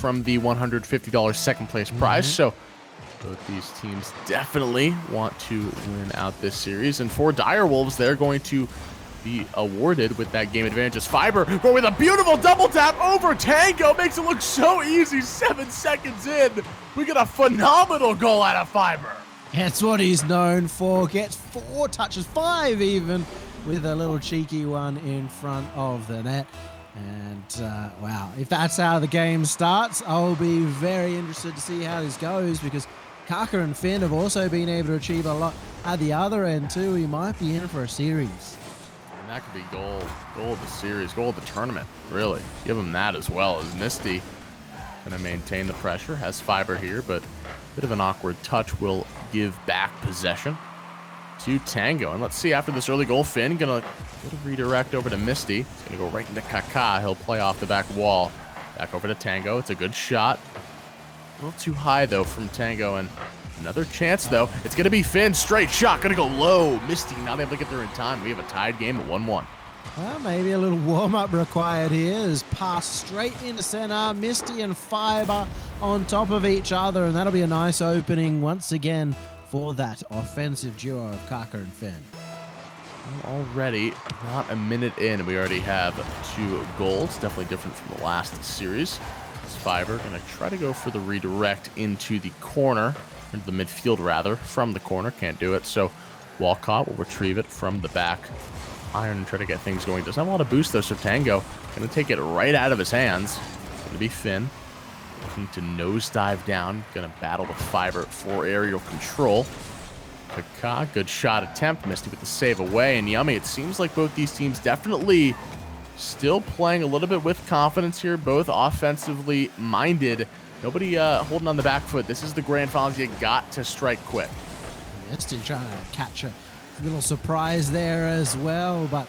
from the $150 second place prize. So both these teams definitely want to win out this series. And for Direwolves, they're going to be awarded with that game advantage as Fiber, but with a beautiful double tap over Tango, makes it look so easy. 7 seconds in, we get a phenomenal goal out of Fiber. That's what he's known for. Gets 4 touches, 5 even, with a little cheeky one in front of the net. And wow, if that's how the game starts, I'll be very interested to see how this goes, because Kaka and Finn have also been able to achieve a lot at the other end too. We might be in for a series. And that could be goal of the series, goal of the tournament, really. Give him that as well, as Misty going to maintain the pressure. Has Fiber here, but a bit of an awkward touch will give back possession to Tango. And let's see, after this early goal, Finn going to redirect over to Misty. He's going to go right into Kaka. He'll play off the back wall. Back over to Tango. It's a good shot. A little too high, though, from Tango. And another chance, though. It's going to be Finn. Straight shot. Going to go low. Misty not able to get there in time. We have a tied game at 1-1. Well, maybe a little warm-up required here. As pass straight into center. Misty and Fiber on top of each other. And that'll be a nice opening once again for that offensive duo of Kaka and Finn. Already, not a minute in, we already have 2 goals. Definitely different from the last series. Fiber going to try to go for the redirect into the corner, into the midfield rather, from the corner. Can't do it, so Walcott will retrieve it from the back iron and try to get things going. Doesn't have a lot of boost though, so Tango going to take it right out of his hands. Going to be Finn. Looking to nosedive down. Going to battle with Fiber for aerial control. Kaka, good shot attempt. Misty with the save away. And Yumi, it seems like both these teams definitely still playing a little bit with confidence here. Both offensively minded. Nobody holding on the back foot. This is the grand finals. You got to strike quick. Misty trying to catch a little surprise there as well, but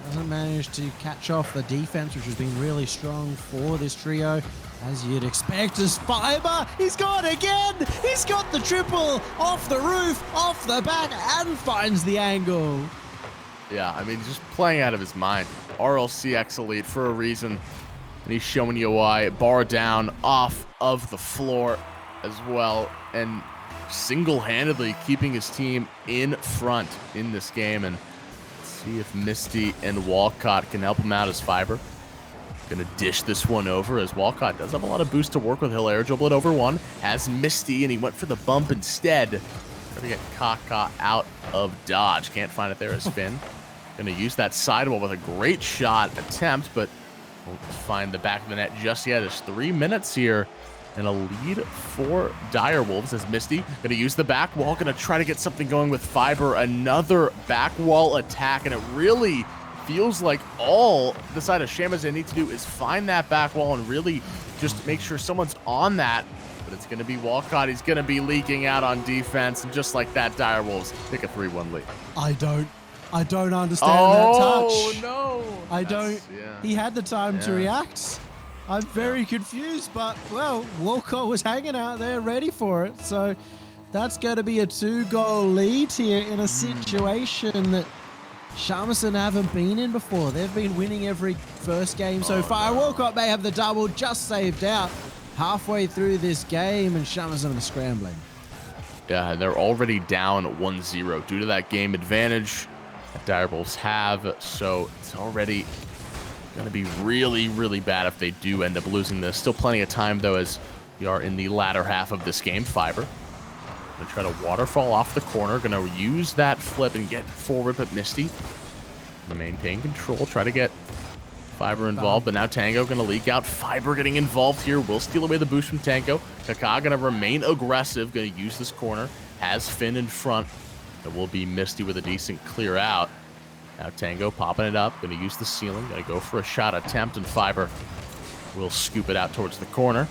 doesn't manage to catch off the defense, which has been really strong for this trio. As you'd expect, as Fiber, he's got again! He's got the triple off the roof, off the back, and finds the angle. Yeah, I mean, just playing out of his mind. RLCX Elite for a reason, and he's showing you why. Bar down off of the floor as well, and single-handedly keeping his team in front in this game. And let's see if Misty and Walcott can help him out as Fiber. Gonna dish this one over, as Walcott does have a lot of boost to work with. He'll air dribble it over one. Has Misty, and he went for the bump instead. Trying to get Kaka out of dodge. Can't find it there as Finn. Gonna use that sidewall with a great shot attempt, but won't find the back of the net just yet. There's 3 minutes here, and a lead for Direwolves as Misty gonna use the back wall. Gonna try to get something going with Fiber. Another back wall attack, and it really feels like all the side of Shamisen need to do is find that back wall and really just make sure someone's on that. But it's going to be Walcott. He's going to be leaking out on defense. And just like that, Direwolves take a 3-1 lead. I don't understand that touch. Oh, no. I don't. Yeah. He had the time to react. I'm very confused, but, well, Walcott was hanging out there ready for it. So that's going to be a 2-goal lead here in a situation that Shamisen haven't been in before. They've been winning every first game so far. No. Walcott may have the double, just saved out halfway through this game, and Shamisen are scrambling. Yeah, they're already down 1-0 due to that game advantage that Direwolves have. So it's already going to be really, really bad if they do end up losing this. Still plenty of time, though, as we are in the latter half of this game. Fiber gonna try to waterfall off the corner. Gonna use that flip and get forward, but Misty gonna maintain control. Try to get Fiber involved, but now Tango gonna leak out. Fiber getting involved here. Will steal away the boost from Tango. Kaka gonna remain aggressive. Gonna use this corner. Has Finn in front. It will be Misty with a decent clear out. Now Tango popping it up. Gonna use the ceiling. Gonna go for a shot attempt, and Fiber will scoop it out towards the corner.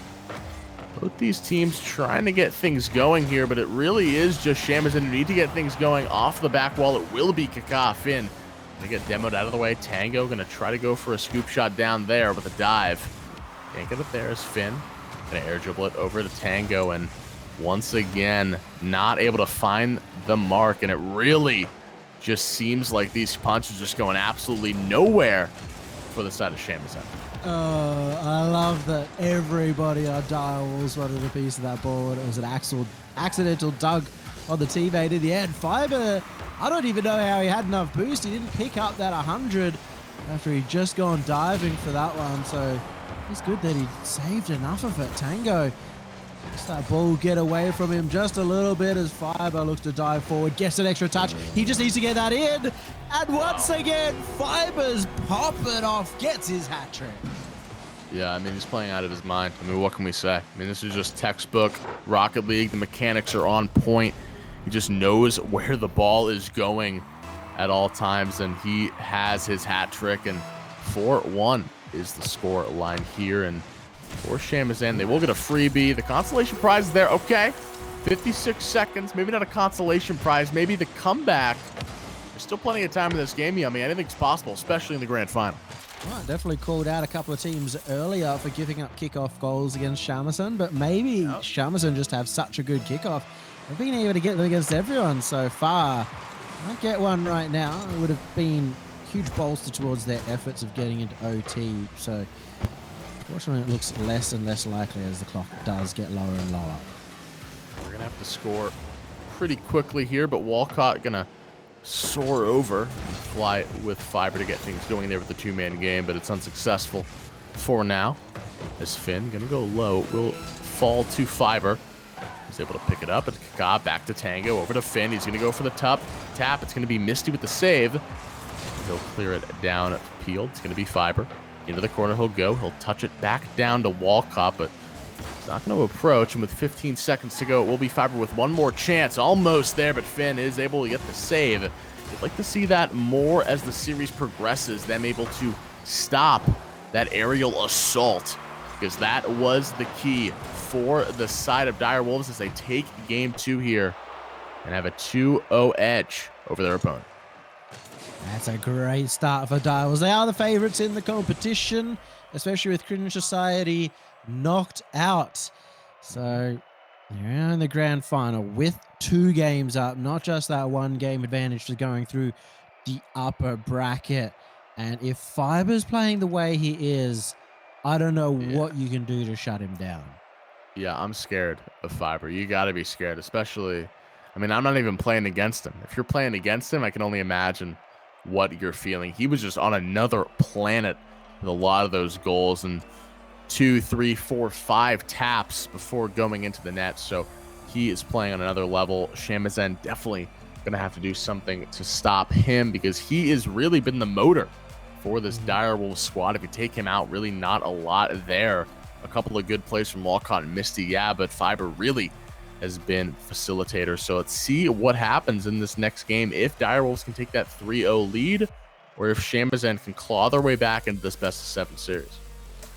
Both these teams trying to get things going here, but it really is just Shamisen who need to get things going off the back wall. It will be Kaka. Finn gonna get demoed out of the way. Tango gonna try to go for a scoop shot down there with a dive. Can't get it there as Finn. Gonna air dribble it over to Tango, and once again, not able to find the mark, and it really just seems like these punches just going absolutely nowhere for the side of Shamisen. Oh, I love that everybody on Direwolves wanted a piece of that ball. And it was an accidental dunk on the teammate in the end. Fiber, I don't even know how he had enough boost. He didn't pick up that 100 after he'd just gone diving for that one. So it's good that he saved enough of it. Tango, just that ball get away from him just a little bit as Fiber looks to dive forward, gets an extra touch. He just needs to get that in. And once again, Fiber's popping off, gets his hat trick. Yeah, I mean, he's playing out of his mind. I mean, what can we say? I mean, this is just textbook Rocket League. The mechanics are on point. He just knows where the ball is going at all times, and he has his hat trick. And 4-1 is the score line here. And for Shamisen, they will get a freebie. The consolation prize is there. Okay, 56 seconds. Maybe not a consolation prize. Maybe the comeback. There's still plenty of time in this game, Yumi. Anything's possible, especially in the grand final. Well, definitely called out a couple of teams earlier for giving up kickoff goals against Shamisen, but maybe Shamisen just have such a good kickoff. They've been able to get them against everyone so far. Might get one right now. It would have been huge bolster towards their efforts of getting into OT. So, fortunately, it looks less and less likely as the clock does get lower and lower. We're going to have to score pretty quickly here, but Walcott going to soar over and fly with Fiber to get things going there with the two-man game, but it's unsuccessful for now. As Finn going to go low, will fall to Fiber. He's able to pick it up, and Kaka back to Tango, over to Finn. He's going to go for the tap. It's going to be Misty with the save. He'll clear it down field. It's going to be Fiber. Into the corner he'll go. He'll touch it back down to Walcott, but he's not going to approach. And with 15 seconds to go, it will be Fiber with one more chance. Almost there, but Finn is able to get the save. You'd like to see that more as the series progresses, them able to stop that aerial assault, because that was the key for the side of Direwolves as they take game 2 here and have a 2-0 edge over their opponent. That's a great start for Direwolves. They are the favorites in the competition, especially with Cringe Society knocked out. So they're in the grand final with 2 games up, not just that 1 game advantage to going through the upper bracket. And if Fiber's playing the way he is, I don't know what you can do to shut him down. Yeah, I'm scared of Fiber. You got to be scared, especially, I mean, I'm not even playing against him. If you're playing against him, I can only imagine what you're feeling. He was just on another planet with a lot of those goals and 2, 3, 4, 5 taps before going into the net. So he is playing on another level. Shamisen definitely going to have to do something to stop him, because he has really been the motor for this Direwolves squad. If you take him out, really not a lot there. A couple of good plays from Walcott and Misty, yeah, but Fiber really has been facilitator. So let's see what happens in this next game. If Direwolves can take that 3-0 lead, or if Shamisen can claw their way back into this best-of-7 series.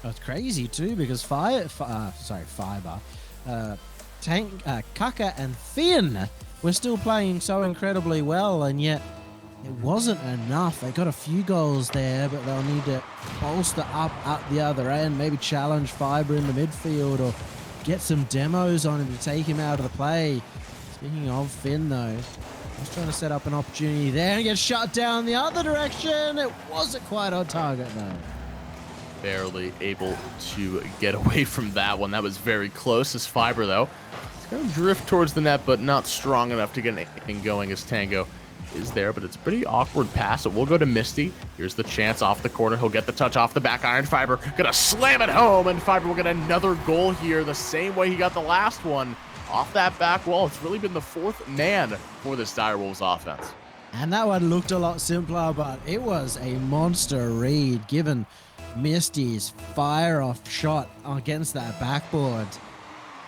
That's crazy too, because Fiber, Kaka and Finn were still playing so incredibly well, and yet it wasn't enough. They got a few goals there, but they'll need to bolster up at the other end, maybe challenge Fiber in the midfield, or get some demos on him to take him out of the play. Speaking of Finn, though, he's trying to set up an opportunity there and get shut down the other direction. It wasn't quite on target, though. Barely able to get away from that one. That was very close as Fiber, though. He's going to drift towards the net, but not strong enough to get anything going as Tango is there, but it's a pretty awkward pass. It will go to Misty. Here's the chance off the corner. He'll get the touch off the back iron. Fiber gonna slam it home, and Fiber will get another goal here the same way he got the last one off that back wall. It's really been the 4th man for this Direwolves offense. And that one looked a lot simpler, but it was a monster read given Misty's fire-off shot against that backboard.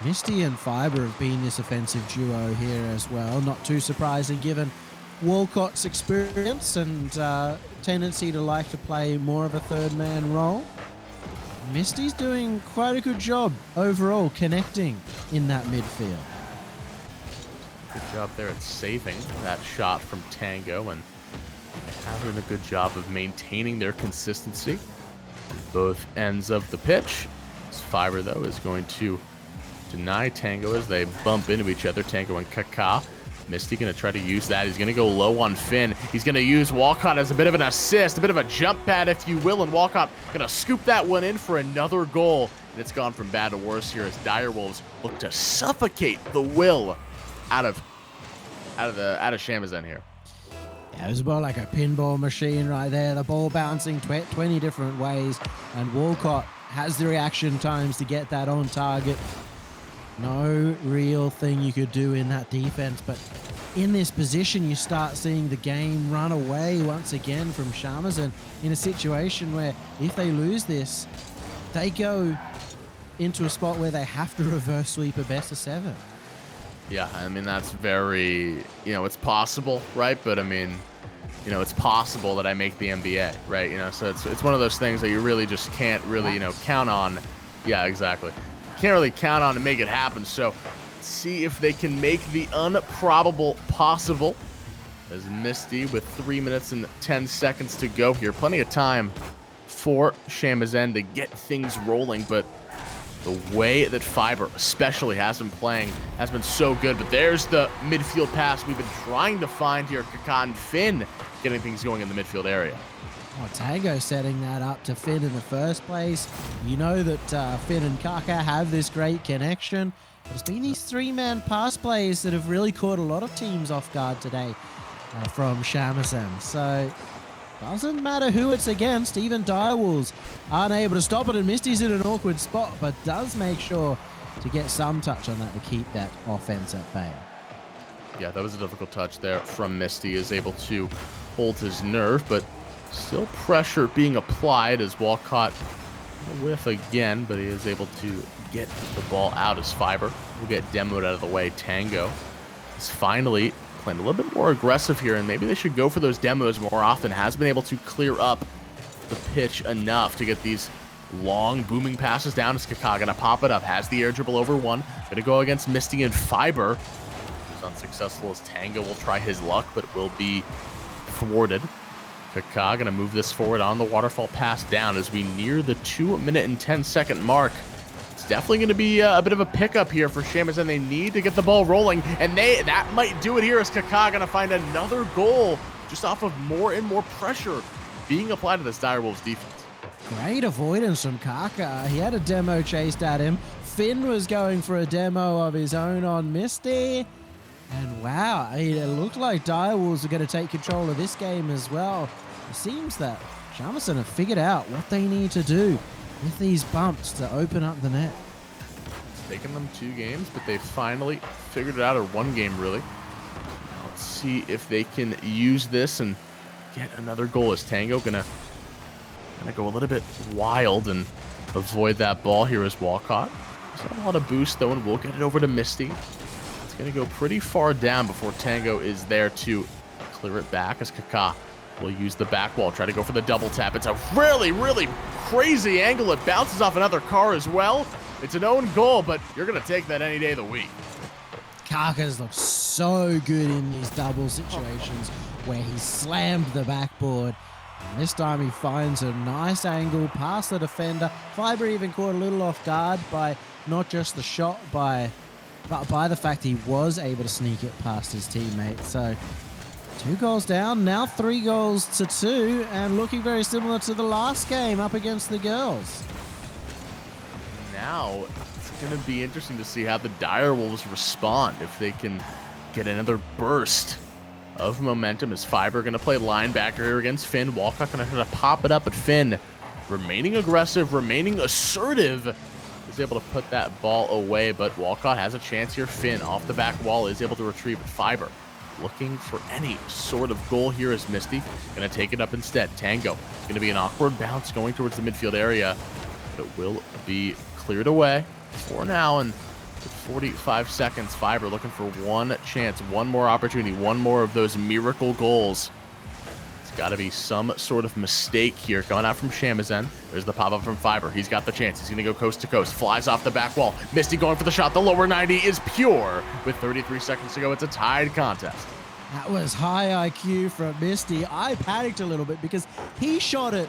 Misty and Fiber have been this offensive duo here as well. Not too surprising given Walcott's experience and tendency to like to play more of a 3rd-man role. Misty's doing quite a good job overall connecting in that midfield. Good job there at saving that shot from Tango, and having a good job of maintaining their consistency both ends of the pitch. Fiber, though, is going to deny Tango as they bump into each other. Tango and Kaka Misty going to try to use that. He's going to go low on Finn. He's going to use Walcott as a bit of an assist, a bit of a jump pad, if you will, and Walcott going to scoop that one in for another goal. And it's gone from bad to worse here as Direwolves look to suffocate the will out of Shamisen here. Yeah, it was more like a pinball machine right there. The ball bouncing 20 different ways, and Walcott has the reaction times to get that on target. No real thing you could do in that defense, but in this position, you start seeing the game run away once again from Shamisen in a situation where if they lose this, they go into a spot where they have to reverse sweep a best of 7. Yeah, I mean, that's very, it's possible, right? But I mean, it's possible that I make the NBA, right? So it's one of those things that you really just can't really, count on. Yeah, exactly. Can't really count on to make it happen. So see if they can make the improbable possible. As Misty with 3 minutes and 10 seconds to go here. Plenty of time for Shamisen to get things rolling, but the way that Fiber especially has been playing has been so good. But there's the midfield pass we've been trying to find here. Kaká and Finn getting things going in the midfield area. Oh, Tango setting that up to Finn in the first place. You know that Finn and Kaká have this great connection. But it's been these 3-man pass plays that have really caught a lot of teams off guard today from Shamisen. So doesn't matter who it's against, even Direwolves aren't able to stop it, and Misty's in an awkward spot, but does make sure to get some touch on that to keep that offense at bay. Yeah, that was a difficult touch there from Misty. Is able to hold his nerve, but still pressure being applied as Walcott whiff again, but he is able to get the ball out as Fiber. We'll get demoed out of the way. Tango is finally playing a little bit more aggressive here, and maybe they should go for those demos more often. Has been able to clear up the pitch enough to get these long booming passes down as Kaká gonna pop it up. Has the air dribble over one. Gonna go against Misty and Fiber. It's unsuccessful as Tango will try his luck, but will be thwarted. Kaká gonna move this forward on the waterfall pass down as we near the 2 minute and 10 second mark. It's definitely going to be a bit of a pickup here for Shamisen. They need to get the ball rolling, and that might do it here as Kaká going to find another goal just off of more and more pressure being applied to this Direwolves defense. Great avoidance from Kaká. He had a demo chased at him. Finn was going for a demo of his own on Misty. And wow, it looked like Direwolves are going to take control of this game as well. It seems that Shamisen have figured out what they need to do with these bumps to open up the net. It's taken them 2 games, but they finally figured it out, or 1 game really. Let's see if they can use this and get another goal. Is Tango gonna go a little bit wild and avoid that ball here as Walcott? There's not a lot of boost though, and we'll get it over to Misty. It's gonna go pretty far down before Tango is there to clear it back as Kaká will use the back wall, try to go for the double tap. It's a really, really crazy angle. It bounces off another car as well. It's an own goal, but you're going to take that any day of the week. Kaká's looked so good in these double situations where he slammed the backboard. And this time he finds a nice angle past the defender. Fiber even caught a little off guard by not just the shot, but by the fact he was able to sneak it past his teammate. So 2 goals down, now 3 goals to 2, and looking very similar to the last game up against the girls. Now, it's going to be interesting to see how the Direwolves respond, if they can get another burst of momentum. Is Fiber going to play linebacker here against Finn? Walcott going to try to pop it up at Finn. Remaining aggressive, remaining assertive. Is able to put that ball away, but Walcott has a chance here. Finn off the back wall is able to retrieve it. Fiber looking for any sort of goal here as Misty going to take it up instead. Tango going to be an awkward bounce going towards the midfield area, but it will be cleared away for now. And with 45 seconds, Fiber looking for one chance, one more opportunity, one more of those miracle goals. It's got to be some sort of mistake here coming out from Shamisen. There's the pop-up from Fiber. He's got the chance. He's going to go coast to coast. Flies off the back wall. Misty going for the shot. The lower 90 is pure. With 33 seconds to go, it's a tied contest. That was high IQ from Misty. I panicked a little bit because he shot it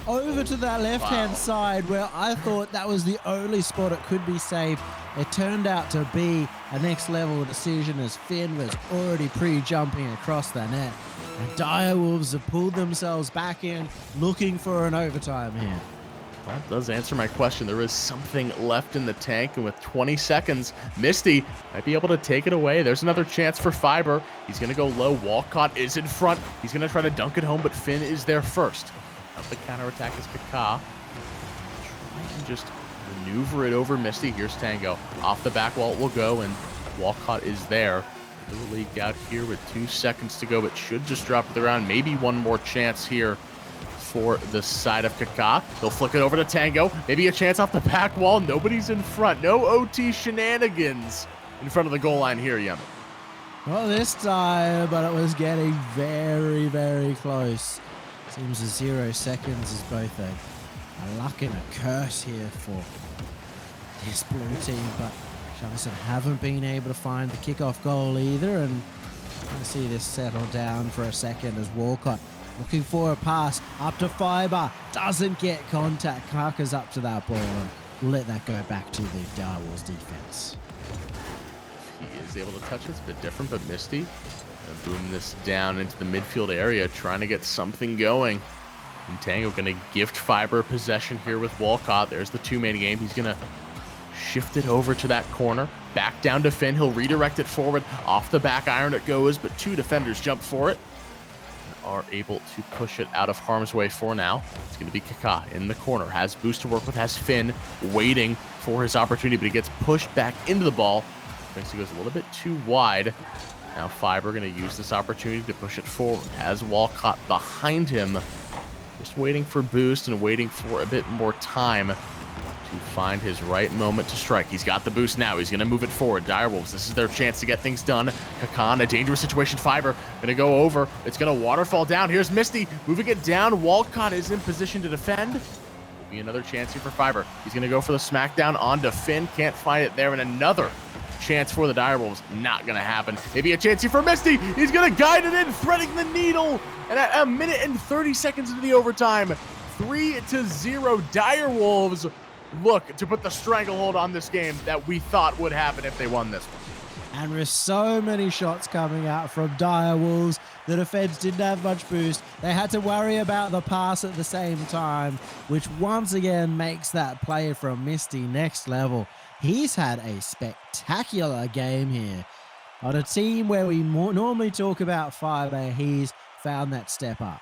over to that left-hand side where I thought that was the only spot it could be saved. It turned out to be a next-level decision as Finn was already pre-jumping across the net. And Direwolves have pulled themselves back in, looking for an overtime here. That does answer my question. There is something left in the tank, and with 20 seconds, Misty might be able to take it away. There's another chance for Fiber. He's going to go low. Walcott is in front. He's going to try to dunk it home, but Finn is there first. Now the counterattack is Kaka. Trying to just maneuver it over Misty. Here's Tango. Off the back wall it will go, and Walcott is there. Little leak out here with 2 seconds to go. It should just drop to the ground. Maybe one more chance here for the side of Kaka. They'll flick it over to Tango. Maybe a chance off the back wall. Nobody's in front. No OT shenanigans in front of the goal line here, Yumi. Well, this time, but it was getting very, very close. Seems 0 seconds is both a luck and a curse here for this blue team, but Shamisen haven't been able to find the kickoff goal either, and I'm going to see this settle down for a second as Walcott looking for a pass up to Fiber. Doesn't get contact. Kaka's up to that ball, and we'll let that go back to the Direwolves defense. He is able to touch it. It's a bit different, but Misty boom this down into the midfield area, trying to get something going. And Tango going to gift Fiber possession here with Walcott. There's the two-man game. He's going to shift it over to that corner. Back down to Finn. He'll redirect it forward. Off the back iron it goes, but 2 defenders jump for it. Are able to push it out of harm's way for now. It's going to be Kaka in the corner. Has Boost to work with, has Finn waiting for his opportunity, but he gets pushed back into the ball. Thinks he goes a little bit too wide. Now Fiber going to use this opportunity to push it forward. Has Walcott behind him. Just waiting for Boost and waiting for a bit more time to find his right moment to strike. He's got the boost now. He's going to move it forward. Direwolves, this is their chance to get things done. Kakan, a dangerous situation. Fiber going to go over. It's going to waterfall down. Here's Misty moving it down. Walcott is in position to defend. Will be another chance here for Fiber. He's going to go for the smackdown onto Finn. Can't find it there. And another chance for the Direwolves. Not going to happen. Maybe a chance here for Misty. He's going to guide it in, threading the needle. And at 1 minute and 30 seconds into the overtime, 3-0 Direwolves look to put the stranglehold on this game that we thought would happen if they won this one. And with so many shots coming out from Direwolves, the defense didn't have much boost. They had to worry about the pass at the same time, which once again makes that play from Misty next level. He's had a spectacular game here. On a team where we normally talk about Fiber, he's found that step up.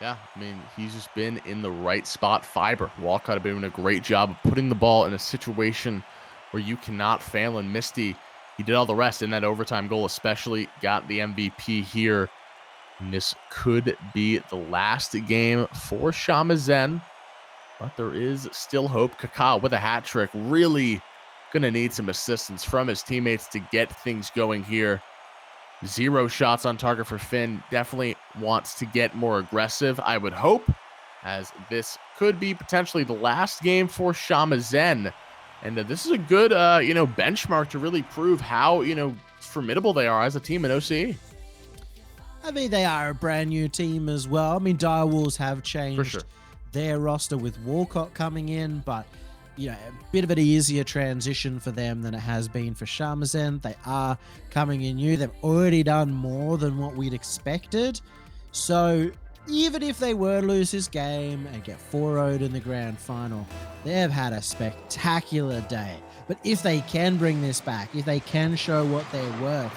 Yeah, I mean, he's just been in the right spot. Fiber, Walcott have been doing a great job of putting the ball in a situation where you cannot fail. And Misty, he did all the rest in that overtime goal, especially got the MVP here. And this could be the last game for Shamisen, but there is still hope. Kaka with a hat trick, really going to need some assistance from his teammates to get things going here. 0 shots on target for Finn. Definitely wants to get more aggressive, I would hope, as this could be potentially the last game for Shamisen. And this is a good, benchmark to really prove how, formidable they are as a team in OCE. I mean, they are a brand new team as well. I mean, Direwolves have changed their roster with Walcott coming in, but a bit of an easier transition for them than it has been for Shamisen. They are coming in new. They've already done more than what we'd expected. So even if they were to lose this game and get 4-0'd in the grand final, they've had a spectacular day. But if they can bring this back, if they can show what they're worth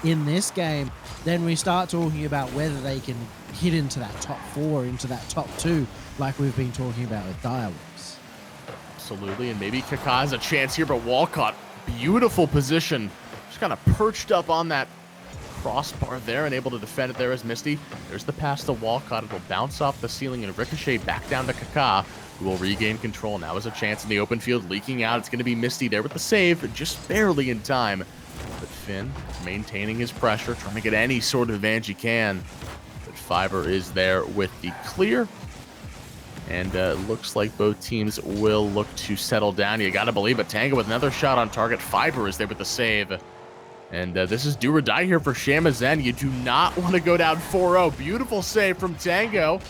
in this game, then we start talking about whether they can hit into that top 4, into that top 2, like we've been talking about with Direwolves. Absolutely, and maybe Kaka has a chance here, but Walcott, beautiful position. Just kind of perched up on that crossbar there and able to defend it there as Misty. There's the pass to Walcott. It'll bounce off the ceiling and ricochet back down to Kaka, who will regain control. Now has a chance in the open field, leaking out. It's going to be Misty there with the save, just barely in time. But Finn maintaining his pressure, trying to get any sort of advantage he can. But Fiber is there with the clear. And looks like both teams will look to settle down. You got to believe it. Tango with another shot on target. Fiber is there with the save. And this is do or die here for Shamisen. You do not want to go down 4-0. Beautiful save from Tango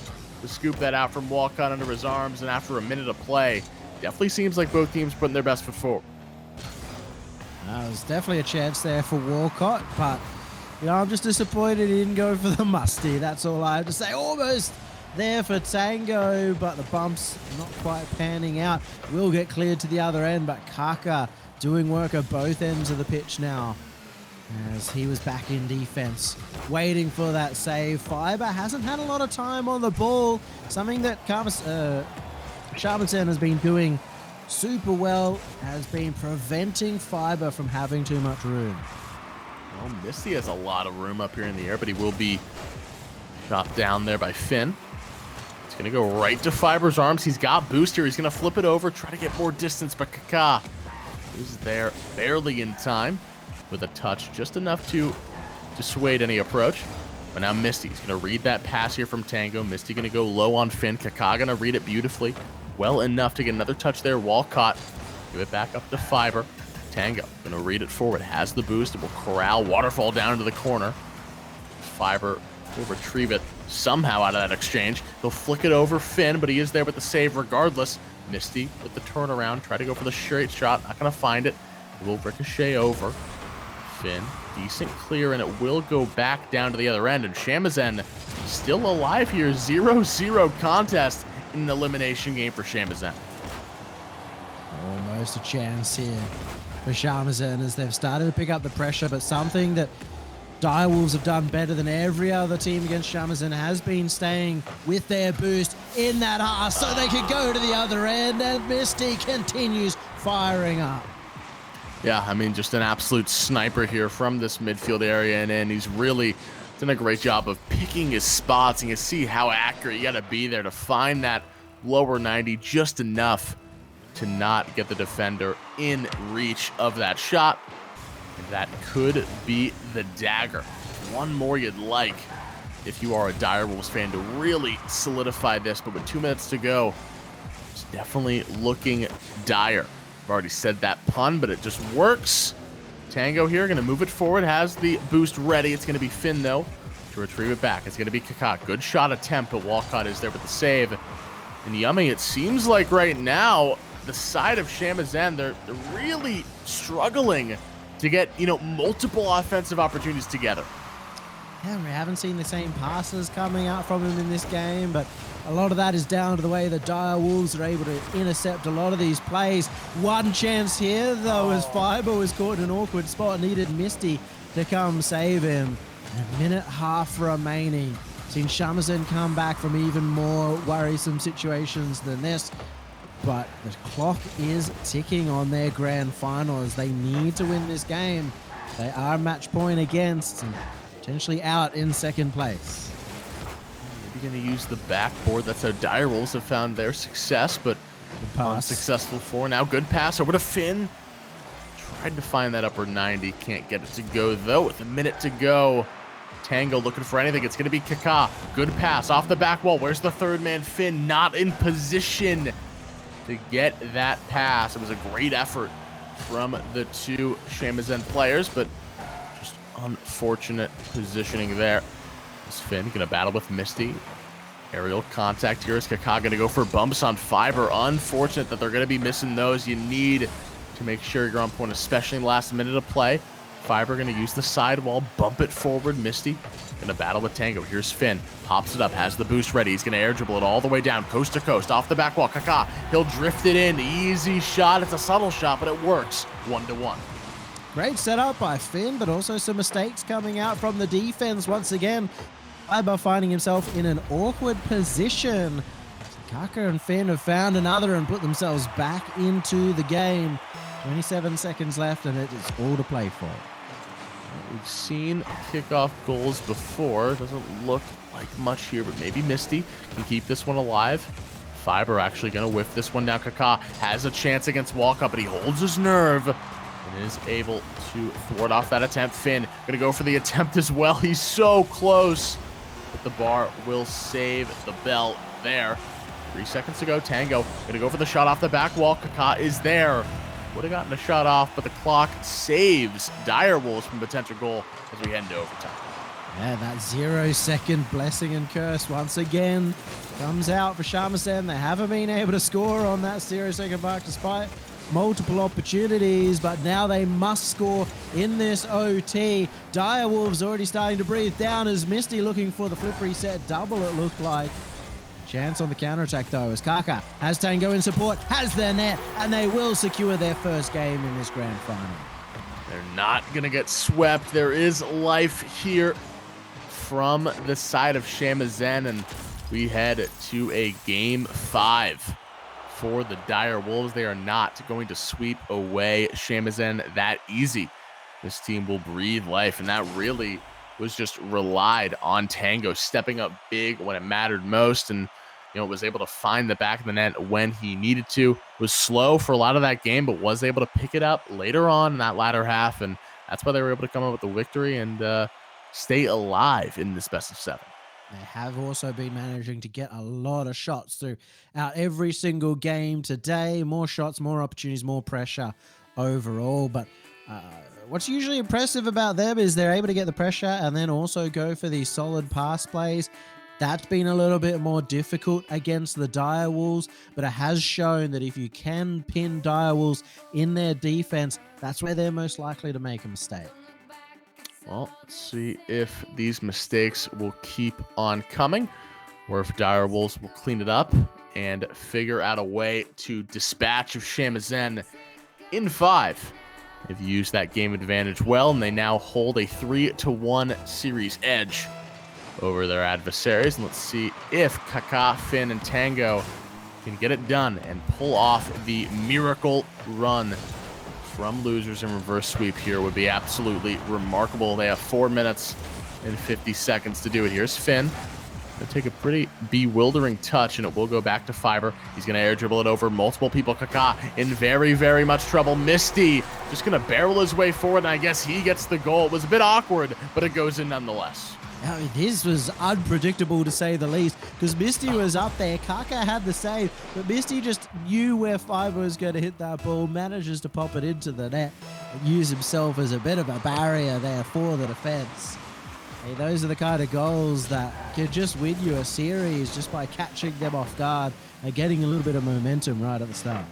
to scoop that out from Walcott under his arms. And after a minute of play, definitely seems like both teams putting their best foot forward. There's definitely a chance there for Walcott, but I'm just disappointed he didn't go for the musty. That's all I have to say. Almost there for Tango, but the bumps not quite panning out. Will get cleared to the other end, but Kaka doing work at both ends of the pitch now, as he was back in defense, waiting for that save. Fiber hasn't had a lot of time on the ball, something that Shamisen has been doing super well, has been preventing Fiber from having too much room. Well, Misty has a lot of room up here in the air, but he will be shot down there by Finn. He's going to go right to Fiber's arms. He's got boost here. He's going to flip it over, try to get more distance, but Kaka is there barely in time with a touch, just enough to dissuade any approach. But now Misty's going to read that pass here from Tango. Misty going to go low on Finn. Kaka going to read it beautifully. Well enough to get another touch there. Walcott, give it back up to Fiber. Tango going to read it forward. Has the boost. It will corral Waterfall down into the corner. Fiber will retrieve it somehow out of that exchange. He'll flick it over Finn, but he is there with the save regardless. Misty with the turnaround. Try to go for the straight shot. Not going to find it. It will ricochet over. Finn, decent clear, and it will go back down to the other end. And Shamisen still alive here. 0-0 contest in an elimination game for Shamisen. Almost a chance here for Shamisen as they've started to pick up the pressure, but something that Direwolves have done better than every other team against Shamisen has been staying with their boost in that R so they could go to the other end, and Misty continues firing up. Yeah, I mean, just an absolute sniper here from this midfield area, and he's really done a great job of picking his spots, and you see how accurate you got to be there to find that lower 90 just enough to not get the defender in reach of that shot. And that could be the dagger. One more you'd like if you are a Direwolves fan to really solidify this, but with 2 minutes to go, it's definitely looking dire. I've already said that pun, but it just works. Tango here, going to move it forward, has the boost ready. It's going to be Finn, though, to retrieve it back. It's going to be Kaka. Good shot attempt, but Walcott is there with the save. And Yumi, it seems like right now, the side of Shamisen, they're really struggling to get, multiple offensive opportunities together. Yeah, we haven't seen the same passes coming out from him in this game, but a lot of that is down to the way the Direwolves are able to intercept a lot of these plays. One chance here, though, as Fiber was caught in an awkward spot, needed Misty to come save him. A minute half remaining. Seen Shamisen come back from even more worrisome situations than this, but the clock is ticking on their grand final as they need to win this game. They are match point against and potentially out in second place. Maybe going to use the backboard. That's how Direwolves have found their success, but unsuccessful for now. Good pass over to Finn. Tried to find that upper 90. Can't get it to go, though. With a minute to go, Tango looking for anything. It's going to be Kaka. Good pass off the back wall. Where's the third man? Finn not in position to get that pass. It was a great effort from the two Shamisen players, but just unfortunate positioning there. Is Finn going to battle with Misty? Aerial contact here. Is Kaka going to go for bumps on Fiber? Unfortunate that they're going to be missing those. You need to make sure you're on point, especially in the last minute of play. Fiber going to use the sidewall, bump it forward. Misty going to battle with Tango. Here's Finn. Pops it up, has the boost ready. He's going to air dribble it all the way down, coast to coast, off the back wall. Kaka, he'll drift it in. Easy shot. It's a subtle shot, but it works. 1-1. Great setup by Finn, but also some mistakes coming out from the defense once again. Fiber finding himself in an awkward position. Kaka and Finn have found another and put themselves back into the game. 27 seconds left, and it is all to play for. We've seen kickoff goals before. Doesn't look like much here, but maybe Misty can keep this one alive. Fiber actually going to whiff this one down. Kaka has a chance against Walcott, but he holds his nerve and is able to thwart off that attempt. Finn going to go for the attempt as well. He's so close, but the bar will save the bell there. 3 seconds to go. Tango going to go for the shot off the back wall. Kaka is there would have gotten a shot off, but the clock saves Direwolves from potential goal as we head into overtime. Yeah, that 0-second blessing and curse once again comes out for Shamisen. They haven't been able to score on that 0-second mark despite multiple opportunities, but now they must score in this OT. Direwolves already starting to breathe down as Misty looking for the flip reset double, it looked like. Chance on the counterattack though as Kaka has Tango in support, has their net, and they will secure their first game in this grand final. They're not going to get swept. There is life here from the side of Shamisen, and we head to a game 5 for the Dire Wolves. They are not going to sweep away Shamisen that easy. This team will breathe life, and that really was just relied on Tango stepping up big when it mattered most, and was able to find the back of the net when he needed to. Was slow for a lot of that game, but was able to pick it up later on in that latter half, and that's why they were able to come up with the victory and stay alive in this best of 7. They have also been managing to get a lot of shots throughout every single game today. More shots, more opportunities, more pressure overall. But what's usually impressive about them is they're able to get the pressure and then also go for these solid pass plays. That's been a little bit more difficult against the Direwolves, but it has shown that if you can pin Direwolves in their defense, that's where they're most likely to make a mistake. Well, let's see if these mistakes will keep on coming, or if Direwolves will clean it up and figure out a way to dispatch of Shamisen in 5. They've used that game advantage well, and they now hold a 3-1 series edge over their adversaries. And let's see if Kaka, Finn, and Tango can get it done and pull off the miracle run from losers in reverse sweep here. Would be absolutely remarkable. They have 4 minutes and 50 seconds to do it. Here's Finn. Gonna take a pretty bewildering touch, and it will go back to Fiber. He's gonna air dribble it over multiple people. Kaka in very, very much trouble. Misty just gonna barrel his way forward, and I guess he gets the goal. It was a bit awkward, but it goes in nonetheless. Now, this was unpredictable to say the least, because Misty was up there. Kaka had the save, but Misty just knew where Fiber was going to hit that ball, manages to pop it into the net, and use himself as a bit of a barrier there for the defense. Hey, those are the kind of goals that could just win you a series just by catching them off guard and getting a little bit of momentum right at the start.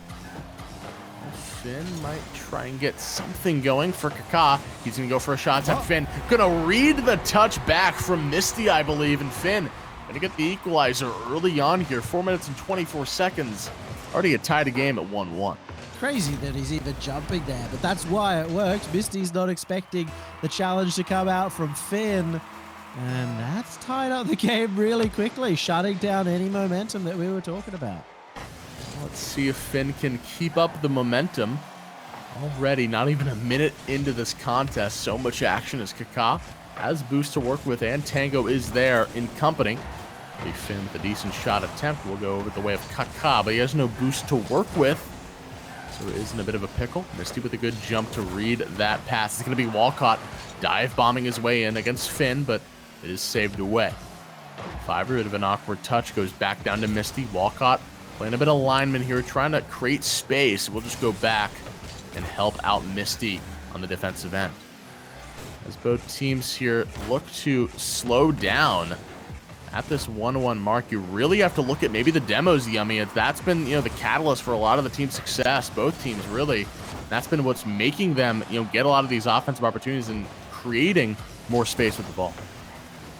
Finn might try and get something going for Kaka. He's going to go for a shot at Finn. Going to read the touch back from Misty, I believe, and Finn going to get the equalizer early on here. 4 minutes and 24 seconds. Already a tied a game at 1-1. Crazy that he's even jumping there, but that's why it works. Misty's not expecting the challenge to come out from Finn, and that's tied up the game really quickly, shutting down any momentum that we were talking about. Let's see if Finn can keep up the momentum. Already not even a minute into this contest. So much action as Kaka has boost to work with, and Tango is there in company. Finn with a decent shot attempt will go over the way of Kaka, but he has no boost to work with. So it is in a bit of a pickle. Misty with a good jump to read that pass. It's going to be Walcott dive bombing his way in against Finn, but it is saved away. Fiber, bit of an awkward touch, goes back down to Misty. Walcott playing a bit of lineman here, trying to create space. We'll just go back and help out Misty on the defensive end. As both teams here look to slow down at this 1-1 mark, you really have to look at maybe the demos, Yumi. That's been, the catalyst for a lot of the team's success. Both teams really. That's been what's making them, get a lot of these offensive opportunities and creating more space with the ball.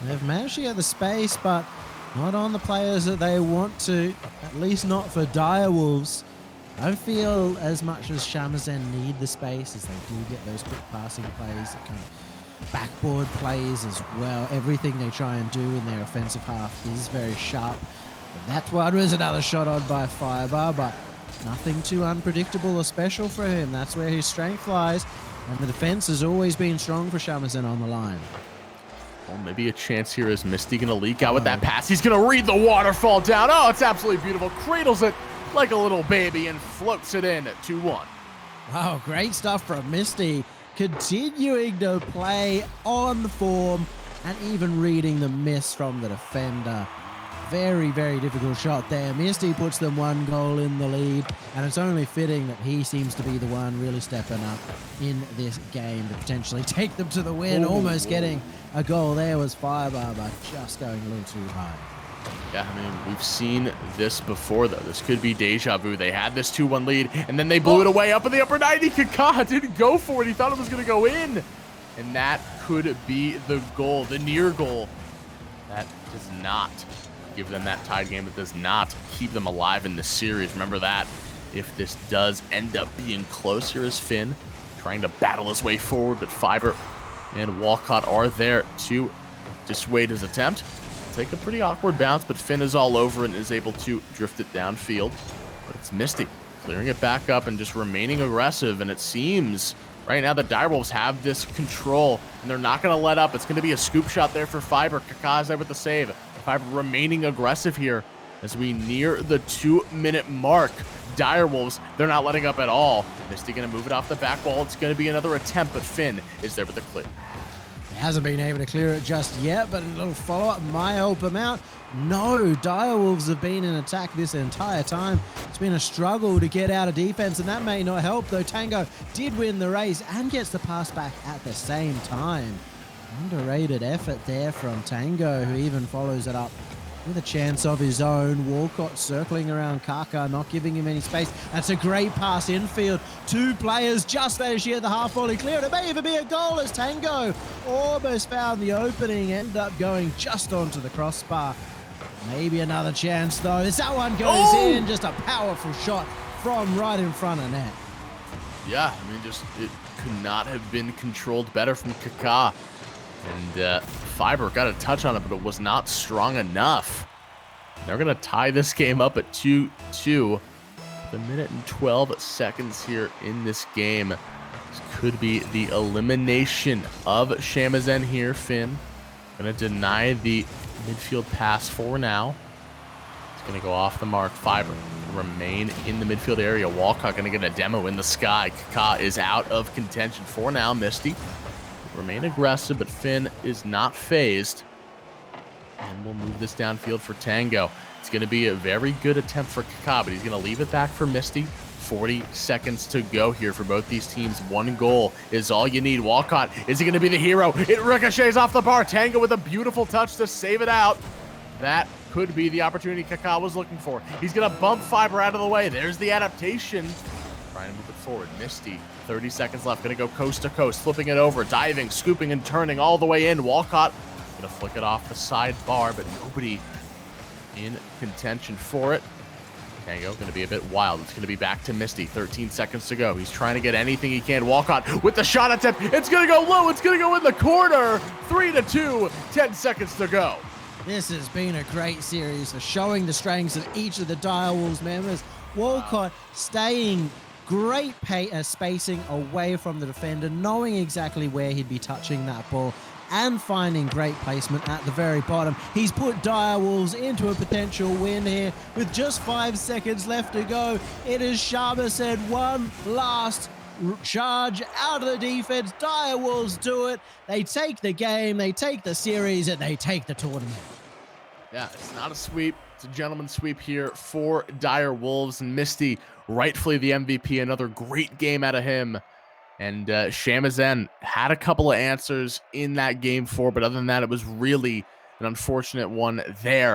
They've managed to get the space, but not on the players that they want to, at least not for Direwolves. I don't feel as much as Shamisen need the space as they do get those quick passing plays, that kind of backboard plays as well. Everything they try and do in their offensive half is very sharp. But that one was another shot on by Fiber, but nothing too unpredictable or special for him. That's where his strength lies, and the defense has always been strong for Shamisen on the line. Well, maybe a chance here. Is Misty going to leak out with that pass? He's going to read the waterfall down. Oh, it's absolutely beautiful. Cradles it like a little baby and floats it in at 2-1. Wow, great stuff from Misty. Continuing to play on form and even reading the miss from the defender. Very, very difficult shot there. Misty puts them 1 goal in the lead, and it's only fitting that he seems to be the one really stepping up in this game to potentially take them to the win. Almost getting a goal there was Fiber, but just going a little too high. Yeah, I mean, we've seen this before, though. This could be deja vu. They had this 2-1 lead, and then they blew it away up in the upper 90. Kaká didn't go for it. He thought it was going to go in. And that could be the goal, the near goal. That does not give them that tied game. It does not keep them alive in the series. Remember that. If this does end up being close, here is Finn trying to battle his way forward, but Fiber and Walcott are there to dissuade his attempt. Take a pretty awkward bounce, but Finn is all over and is able to drift it downfield. But it's Misty clearing it back up and just remaining aggressive. And it seems right now the Direwolves have this control, and they're not going to let up. It's going to be a scoop shot there for Fiber. Kaká's there with the save. Fiber remaining aggressive here as we near the 2-minute mark. Direwolves, they're not letting up at all. Misty going to move it off the back wall. It's going to be another attempt, but Finn is there with the clear. Hasn't been able to clear it just yet, but a little follow-up might help him out. No, Direwolves have been in attack this entire time. It's been a struggle to get out of defense, and that may not help, though Tango did win the race and gets the pass back at the same time. Underrated effort there from Tango, who even follows it up with a chance of his own. Walcott circling around Kaká, not giving him any space. That's a great pass infield. 2 players just as she had the half volley clear. It may even be a goal as Tango almost found the opening, ended up going just onto the crossbar. Maybe another chance though. As that one goes in, just a powerful shot from right in front of net. Yeah, I mean, just it could not have been controlled better from Kaká. And Fiber got a touch on it, but it was not strong enough. They're going to tie this game up at 2-2. The minute and 12 seconds here in this game. This could be the elimination of Shamisen here. Finn going to deny the midfield pass for now. It's going to go off the mark. Fiber remain in the midfield area. Walcott going to get a demo in the sky. Kaká is out of contention for now. Misty remain aggressive, but Finn is not phased. And we'll move this downfield for Tango. It's going to be a very good attempt for Kaká, but he's going to leave it back for Misty. 40 seconds to go here for both these teams. 1 goal is all you need. Walcott, is he going to be the hero? It ricochets off the bar. Tango with a beautiful touch to save it out. That could be the opportunity Kaká was looking for. He's going to bump Fiber out of the way. There's the adaptation. Trying to move it forward. Misty, 30 seconds left. Going to go coast to coast, flipping it over, diving, scooping, and turning all the way in. Walcott going to flick it off the side bar, but nobody in contention for it. Tango going to be a bit wild. It's going to be back to Misty. 13 seconds to go. He's trying to get anything he can. Walcott with the shot attempt. It's going to go low. It's going to go in the corner. 3-2. 10 seconds to go. This has been a great series for showing the strengths of each of the Direwolves members. Walcott staying great spacing away from the defender, knowing exactly where he'd be touching that ball and finding great placement at the very bottom. He's put Direwolves into a potential win here with just 5 seconds left to go. It is Shamisen, one last charge out of the defense. Direwolves do it. They take the game, they take the series, and they take the tournament. Yeah, it's not a sweep. It's a gentleman's sweep here for Direwolves, and Misty, rightfully the MVP. Another great game out of him. And Shamisen had a couple of answers in that game 4, but other than that, it was really an unfortunate one there.